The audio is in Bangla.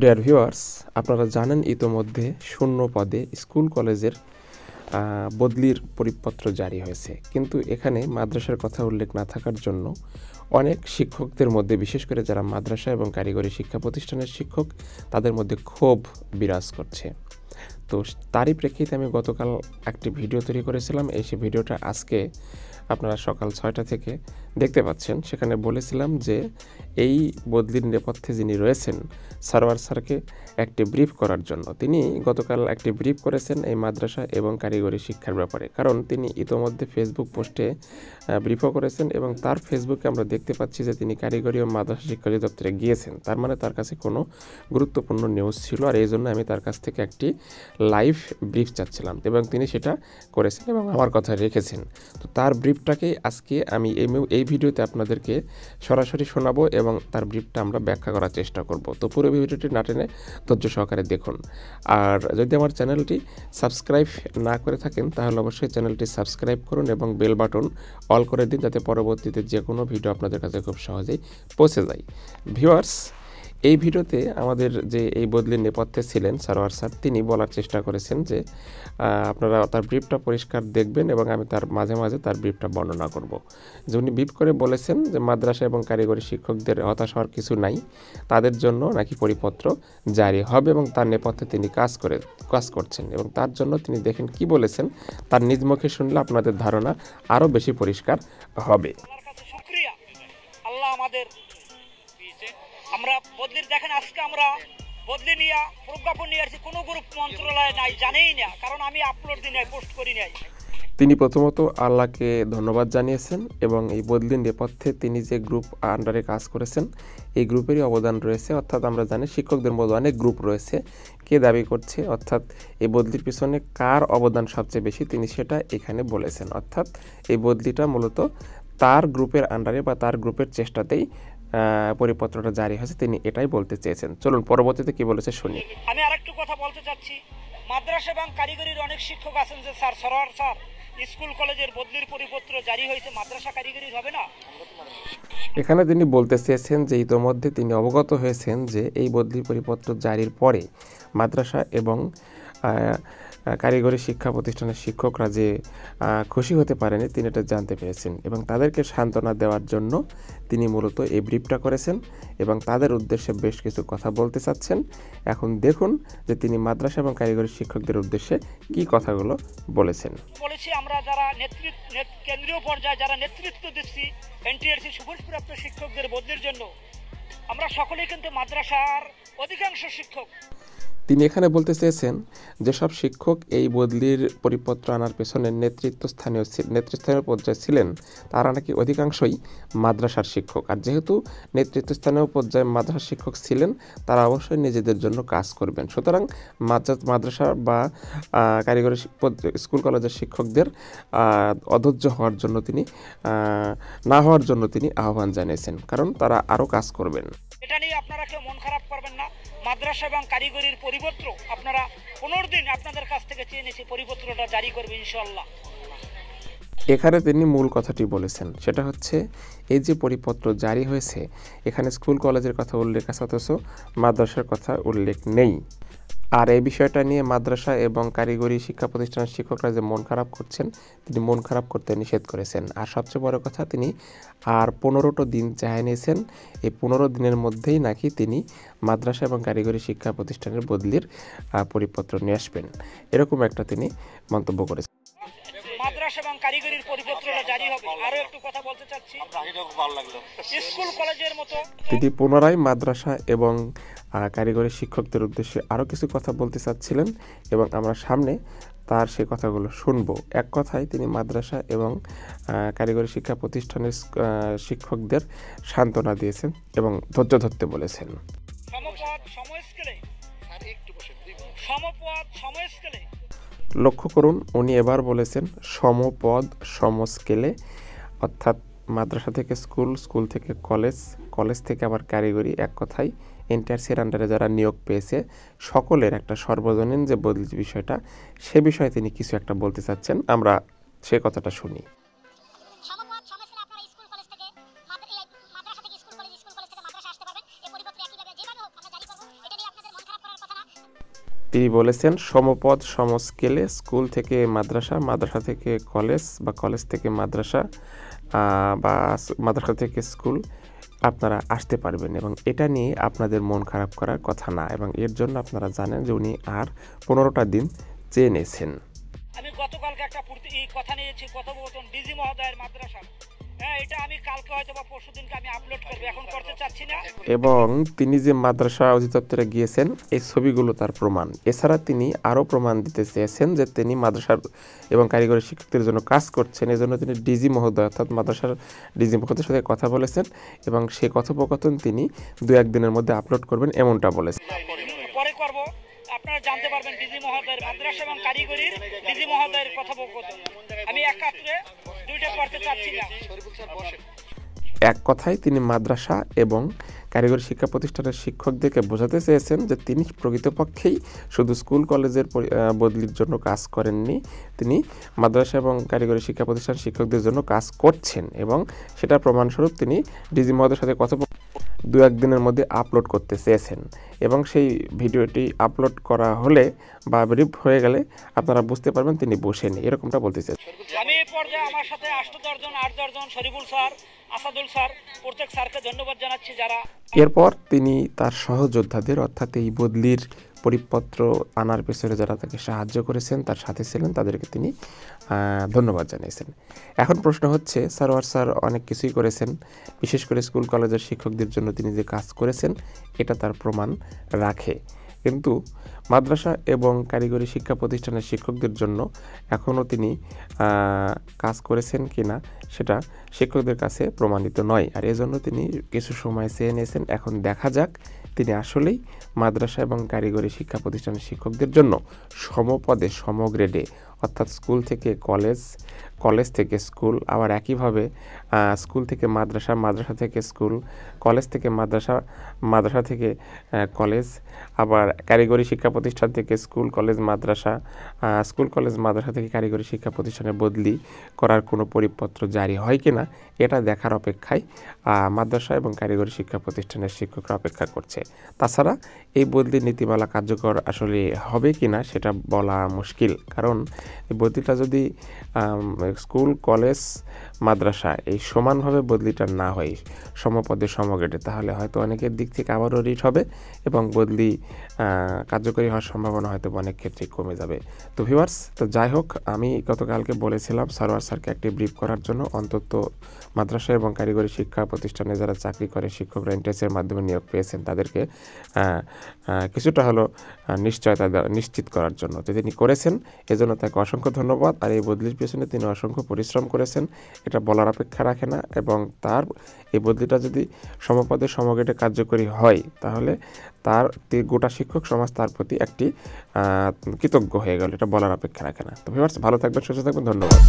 ডিয়ার ভিউয়ার্স, আপনারা জানেন ইতোমধ্যে শূন্য পদে স্কুল কলেজের বদলির পরিপত্র জারি হয়েছে, কিন্তু এখানে মাদ্রাসার কথা উল্লেখ না থাকার জন্য অনেক শিক্ষকদের মধ্যে, বিশেষ করে যারা মাদ্রাসা এবং কারিগরি শিক্ষা প্রতিষ্ঠানের শিক্ষক, তাদের মধ্যে ক্ষোভ বিরাজ করছে। তো তারই প্রেক্ষিতে আমি গতকাল একটি ভিডিও তৈরি করেছিলাম। সেই ভিডিওটা আজকে আপনারা সকাল 6টা থেকে দেখতে পাচ্ছেন। সেখানে বলেছিলাম যে এই বদলির নেপথ্যে যিনি রয়েছেন, সারোয়ার স্যারকে একটি ব্রিফ করার জন্য। তিনি গতকাল একটি ব্রিফ করেছেন এই মাদ্রাসা এবং কারিগরি শিক্ষার ব্যাপারে, কারণ তিনি ইতোমধ্যে ফেসবুক পোস্টে ব্রিফও করেছেন এবং তার ফেসবুকে আমরা দেখতে পাচ্ছি যে তিনি কারিগরি ও মাদ্রাসা শিক্ষা অধিদপ্তরে গিয়েছেন। তার মানে তার কাছে কোনো গুরুত্বপূর্ণ নিউজ ছিল, আর এই জন্য আমি তার কাছ থেকে একটি লাইভ ব্রিফ চাচ্ছিলাম এবং তিনি সেটা করেছেন এবং আমার কথা রেখেছেন। তো তার ব্রিফটাকেই আজকে আমি এই ভিডিওতে আপনাদেরকে সরাসরি শোনাবো এবং তার ব্রিফটা আমরা ব্যাখ্যা করার চেষ্টা করব। তো পুরো ভিডিওটি না টেনে ধৈর্য সহকারে দেখুন। আর যদি আমার চ্যানেলটি সাবস্ক্রাইব না করে থাকেন তাহলে অবশ্যই চ্যানেলটি সাবস্ক্রাইব করুন এবং বেল বাটন অল করে দিন, যাতে পরবর্তীতে যে কোনো ভিডিও আপনাদের কাছে খুব সহজেই পৌঁছে যায়। ভিউয়ার্স, এই ভিডিওতে আমাদের যে এই বদলির নেপথ্যে ছিলেন সারোয়ার স্যার, তিনি বলার চেষ্টা করেছেন যে আপনারা তার ব্রিফটা পরিষ্কার দেখবেন এবং আমি তার মাঝে মাঝে তার ব্রিফটা বর্ণনা করব। যে উনি ব্রিফ করে বলেছেন যে মাদ্রাসা এবং কারিগরি শিক্ষকদের হতাশ হওয়ার কিছু নাই, তাদের জন্য নাকি পরিপত্র জারি হবে এবং তার নেপথ্যে তিনি কাজ করছেন এবং তার জন্য তিনি দেখেন কি বলেছেন, তার নিজ মুখে শুনলে আপনাদের ধারণা আরও বেশি পরিষ্কার হবে। আল্লাহ আমাদের আমরা বদলির দেখেন, আজকে আমরা বদলি নিয়ে প্রজ্ঞাপন নিয়ে আসছি, কোনো গ্রুপ মন্ত্রণালয় নাই, জানেই না, কারণ আমি আপলোড দিই নাই, পোস্ট করি নাই। তিনি প্রথমত আল্লাহকে ধন্যবাদ জানিয়েছেন এবং এই বদলির নেপথ্যে তিনি যে গ্রুপ আন্ডারে কাজ করেছেন এই গ্রুপেরই অবদান রয়েছে। অর্থাৎ আমরা জানি শিক্ষকদের মধ্যে অনেক গ্রুপ রয়েছে, কে দাবি করছে অর্থাৎ এই বদলির পিছনে কার অবদান সবচেয়ে বেশি তিনি সেটা এখানে বলেছেন। অর্থাৎ এই বদলিটা মূলত তার গ্রুপের আন্ডারে বা তার গ্রুপের চেষ্টাতেই পরিপত্রটা জারি হয়েছে, তিনি এটাই বলতে চেয়েছেন। চলুন পরবর্তীতে কি বলেছে শুনি। আমি আরেকটু কথা বলতে চাচ্ছি, মাদ্রাসা এবং কারিগরির অনেক শিক্ষক আছেন যে স্যার সরোয়ার স্যার স্কুল কলেজের বদলির পরিপত্র জারি হয়েছে, মাদ্রাসা কারিগরির হবে না। এখানে তিনি বলতে চেয়েছেন যে ইতোমধ্যে তিনি অবগত হয়েছেন যে এই বদলির পরিপত্র জারির পরে মাদ্রাসা এবং কারিগরি শিক্ষা প্রতিষ্ঠানের শিক্ষকরা যে খুশি হতে পারেনি তিনি এটা জানতে পেরেছেন এবং তাদেরকে সান্ত্বনা দেওয়ার জন্য তিনি মূলত এই ব্রিফটা করেছেন এবং তাদের উদ্দেশ্যে বেশ কিছু কথা বলতে চাচ্ছেন। এখন দেখুন যে তিনি মাদ্রাসা এবং কারিগরি শিক্ষকদের উদ্দেশ্যে কি কথাগুলো বলেছেন। বলেছি আমরা যারা কেন্দ্রীয় পর্যায়ে যারা নেতৃত্ব দিচ্ছি এনটিআরসি সুপারিশপ্রাপ্ত শিক্ষকদের বদলির জন্য, আমরা সকলেই কিন্তু মাদ্রাসার অধিকাংশ শিক্ষক। তিনি এখানে বলতে চেয়েছেন যেসব শিক্ষক এই বদলির পরিপত্র আনার পেছনে নেতৃস্থানীয় পর্যায়ে ছিলেন তারা নাকি অধিকাংশই মাদ্রাসার শিক্ষক, আর যেহেতু নেতৃত্বস্থানীয় পর্যায়ে মাদ্রাসার শিক্ষক ছিলেন তারা অবশ্যই নিজেদের জন্য কাজ করবেন। সুতরাং মাদ্রাসা বা কারিগরি স্কুল কলেজের শিক্ষকদের অধৈর্য হওয়ার জন্য না হওয়ার জন্য তিনি আহ্বান জানিয়েছেন, কারণ তারা আরও কাজ করবেন। এটা নিয়ে আপনারা কেউ মন খারাপ করবেন না। মাদ্রাসা এবং কারিগরির পরিপত্র আপনারা 15 দিন আপনাদের কাছ থেকে চেয়ে নিয়েছি, পরিপত্রটা জারি করবে ইনশাআল্লাহ। এখানে তিনি মূল কথাটি বলেছেন, সেটা হচ্ছে এই যে পরিপত্র জারি হয়েছে এখানে স্কুল কলেজের কথা উল্লেখ আছে অথচ মাদ্রাসার কথা উল্লেখ নেই। আর এই বিষয়টা নিয়ে মাদ্রাসা এবং কারিগরি শিক্ষা প্রতিষ্ঠানের শিক্ষকরা যে মন খারাপ করছেন তিনি মন খারাপ করতে নিষেধ করেছেন। আর সবচেয়ে বড় কথা, তিনি আর 15টা দিন চায় নিয়েছেন, এই 15 দিনের মধ্যেই নাকি তিনি মাদ্রাসা এবং কারিগরি শিক্ষা প্রতিষ্ঠানের বদলির পরিপত্র নিয়ে আসবেন, এরকম একটা তিনি মন্তব্য করেছেন। মাদ্রাসা এবং কারিগরির পরিপত্রটা জারি হবে। আরো একটু কথা বলতে চাচ্ছি, স্কুল কলেজের মতো তিনি পুনরায় মাদ্রাসা এবং কারিগরি শিক্ষকদের উদ্দেশ্যে আরও কিছু কথা বলতে চাচ্ছিলেন এবং আমরা সামনে তার সে কথাগুলো শুনব। এক কথায় তিনি মাদ্রাসা এবং কারিগরি শিক্ষা প্রতিষ্ঠানের শিক্ষকদের সান্ত্বনা দিয়েছেন এবং ধৈর্য ধরতে বলেছেন। লক্ষ্য করুন, উনি এবার বলেছেন সমপদ সমস্কেলে, অর্থাৎ মাদ্রাসা থেকে স্কুল, স্কুল থেকে কলেজ, কলেজ থেকে আবার কারিগরি, এক কথায় এনটিআরসির আন্ডারে যারা নিয়োগ পেয়েছে সকলের একটা সর্বজনীন যে বদলি বিষয়টা, সে বিষয়ে তিনি কিছু একটা বলতে চাচ্ছেন। আমরা সে কথাটা শুনি। তিনি বলেছেন সমপদ সমস্কেলে স্কুল থেকে মাদ্রাসা, মাদ্রাসা থেকে কলেজ বা কলেজ থেকে মাদ্রাসা বা মাদ্রাসা থেকে স্কুল আপনারা আসতে পারবেন এবং এটা নিয়ে আপনাদের মন খারাপ করার কথা না এবং এর জন্য আপনারা জানেন যে উনি আর 15টা দিন চেয়ে নিয়েছেন। আমি গতকালকে একটা কথা নিয়েছি কথোপকথন ডিজি মহোদয়ের মাদ্রাসা, হ্যাঁ এটা আমি কালকে হয়তো বা পরশু দিনকে আমি আপলোড করবো, এখন করতে চাচ্ছি না। এবং তিনি যে মাদ্রাসা অধিদপ্তরে গিয়েছেন এই ছবিগুলো তার প্রমাণ। এছাড়া তিনি আরও প্রমাণ দিতে চেয়েছেন যে তিনি মাদ্রাসার এবং কারিগরি শিক্ষকদের জন্য কাজ করছেন, এজন্য তিনি ডিজি মহোদয় অর্থাৎ মাদ্রাসার ডিজি মহোদয়ের সাথে কথা বলেছেন এবং সেই কথোপকথন তিনি 2-1 দিনের মধ্যে আপলোড করবেন এমনটা বলেছেন। পরে করব, আপনারা জানতে পারবেন ডিজি মহোদয়ের মাদ্রাসা এবং কারিগরির ডিজি মহোদয়ের কথোপকথন। আমি একাত্রে দুইটা করতে চাচ্ছি না। এক কথায় তিনি মাদ্রাসা এবং কারিগরি শিক্ষা প্রতিষ্ঠানের শিক্ষকদেরকে বোঝাতে চেয়েছেন যে তিনি প্রকৃতপক্ষেই শুধু স্কুল কলেজের বদলির জন্য কাজ করেননি, তিনি মাদ্রাসা এবং কারিগরি শিক্ষা প্রতিষ্ঠান শিক্ষকদের জন্য কাজ করছেন এবং সেটার প্রমাণস্বরূপ তিনি ডিজি মহোদয়ের সাথে কথোপকথন 2-1 দিনের মধ্যে আপলোড করতে চেয়েছেন এবং সেই ভিডিওটি আপলোড করা হলে বা ব্রিফ হয়ে গেলে আপনারা বুঝতে পারবেন তিনি বসেন, এরকমটা বলতে চেয়েছেন। আমি এই পর্যায়ে আমার সাথে 8-10 জন 8-10 জন শরীফুল স্যার, আসাদুল স্যার, প্রত্যেক স্যারকে ধন্যবাদ জানাচ্ছি যারা। এরপর তিনি তার সহযোদ্ধাদের অর্থাৎ এই বদলির পরিপত্র আনার পেছনে যারা তাকে সাহায্য করেছেন, তার সাথে ছিলেন, তাদেরকে তিনি ধন্যবাদ জানিয়েছেন। এখন প্রশ্ন হচ্ছে সারোয়ার স্যার অনেক কিছুই করেছেন, বিশেষ করে স্কুল কলেজের শিক্ষকদের জন্য তিনি যে কাজ করেছেন এটা তার প্রমাণ রাখে, কিন্তু মাদ্রাসা এবং কারিগরি শিক্ষা প্রতিষ্ঠানের শিক্ষকদের জন্য এখনও তিনি কাজ করেছেন কিনা সেটা শিক্ষকদের কাছে প্রমাণিত নয়, আর এজন্য তিনি কিছু সময় চেয়ে নিয়েছেন। এখন দেখা যাক তিনি আসলেই মাদ্রাসা এবং কারিগরি শিক্ষা প্রতিষ্ঠানের শিক্ষকদের জন্য সমপদে সমগ্রেডে অর্থাৎ স্কুল থেকে কলেজ, কলেজ থেকে স্কুল, আবার একইভাবে স্কুল থেকে মাদ্রাসা, মাদ্রাসা থেকে স্কুল, কলেজ থেকে মাদ্রাসা, মাদ্রাসা থেকে কলেজ, আবার কারিগরি শিক্ষা প্রতিষ্ঠান থেকে স্কুল কলেজ মাদ্রাসা, স্কুল কলেজ মাদ্রাসা থেকে কারিগরি শিক্ষা প্রতিষ্ঠানে বদলি করার কোনো পরিপত্র জারি হয় কিনা এটা দেখার অপেক্ষায় মাদ্রাসা এবং কারিগরি শিক্ষা প্রতিষ্ঠানের শিক্ষকরা অপেক্ষা করছে। তাছাড়া এই বদলির নীতিমালা কার্যকর আসলে হবে কিনা সেটা বলা মুশকিল, কারণ এই বদলিটা যদি স্কুল কলেজ মাদ্রাসা এই সমানভাবে বদলিটা না হয় সমপদে সমগ্রেডে, তাহলে হয়তো অনেকের দিক থেকে আবারও রিট হবে এবং বদলি কার্যকরী হওয়ার সম্ভাবনা হয়তো অনেক ক্ষেত্রে কমে যাবে। তো ভিউয়ার্স, তো যাই হোক, আমি গতকালকে বলেছিলাম সারোয়ার স্যারকে একটি ব্রিফ করার জন্য, অন্তত মাদ্রাসা এবং কারিগরি শিক্ষা প্রতিষ্ঠানে যারা চাকরি করে শিক্ষকরা এন্ট্রেন্সের মাধ্যমে নিয়োগ পেয়েছেন তাদেরকে কিছুটা হলো নিশ্চয়তা নিশ্চিত করার জন্য। তো তিনি করেছেন, এজন্য তাকে অসংখ্য ধন্যবাদ। আর এই বদলির পেছনে তিনি অসংখ্য পরিশ্রম করেছেন, এটা বলার অপেক্ষা রাখে না, এবং তার এই বদলিটা যদি সমপদে সমগ্রেডে কার্যকরী হয় তাহলে তার গোটা শিক্ষক সমাজ তার প্রতি একটি কৃতজ্ঞ হয়ে গেল, এটা বলার অপেক্ষা রাখে না। তো ভিউয়ার্স, ভালো থাকবেন, সুস্থ থাকবেন, ধন্যবাদ।